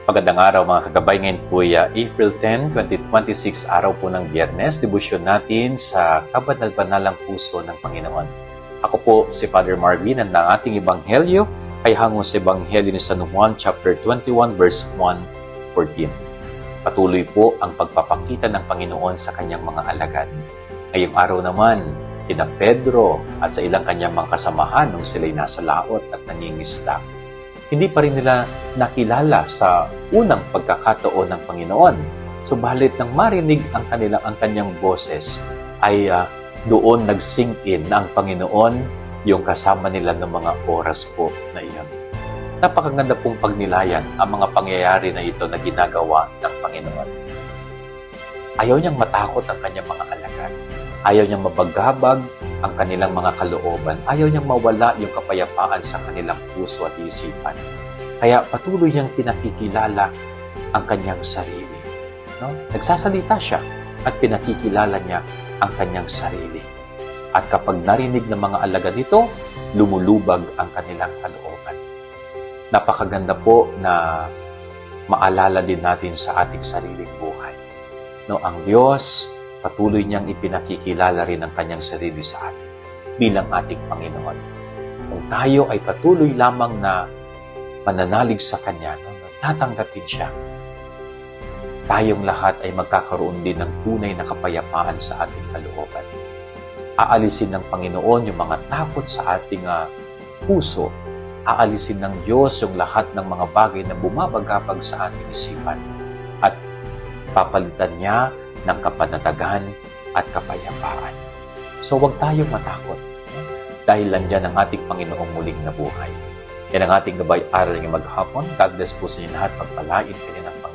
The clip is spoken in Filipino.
Magandang araw mga kagabay. Ngayon po ay April 10, 2026, araw po ng Biyernes. Debosyon natin sa kabanal-banalang puso ng Panginoon. Ako po si Father Marvin at ang ating ebanghelyo ay hango sa ebanghelyo ni San Juan chapter 21 verse 1-14. Patuloy po ang pagpapakita ng Panginoon sa kanyang mga alagad. Ngayong araw naman, kina Pedro at sa ilang kanyang mga kasamahan nung sila'y nasa laot at nangingisda. Hindi pa rin nila nakilala sa unang pagkakataon ng Panginoon. Subalit nang marinig ang kanyang boses, ay doon nag-sink in na ang Panginoon yung kasama nila ng mga oras po na iyon. Napakaganda pong pagnilayan ang mga pangyayari na ito na ginagawa ng Panginoon. Ayaw niyang matakot ang kanyang mga alagad. Ayaw niyang mabagabag ang kanilang mga kalooban. Ayaw niyang mawala yung kapayapaan sa kanilang puso at isipan. Kaya patuloy niyang pinakikilala ang kanyang sarili. No? Nagsasalita siya at pinakikilala niya ang kanyang sarili. At kapag narinig ng mga alagad nito, lumulubag ang kanilang kalooban. Napakaganda po na maalala din natin sa ating sariling buhay. No, ang Diyos, patuloy niyang ipinakikilala rin ang kanyang sarili sa atin bilang ating Panginoon. Kung tayo ay patuloy lamang na mananalig sa Kanya, tatanggapin siya, tayong lahat ay magkakaroon din ng tunay na kapayapaan sa ating kalooban. Aalisin ng Panginoon yung mga takot sa ating puso. Aalisin ng Diyos yung lahat ng mga bagay na bumabagabag sa ating isipan. At papalitan niya ng kapanatagan at kapayapaan. So huwag tayong matakot dahil nandiyan ang ating Panginoong muling nabuhay. Yan ang ating gabay aral ng maghapon. God bless po sa inyo lahat. Pagpalain kayo ng Panginoon.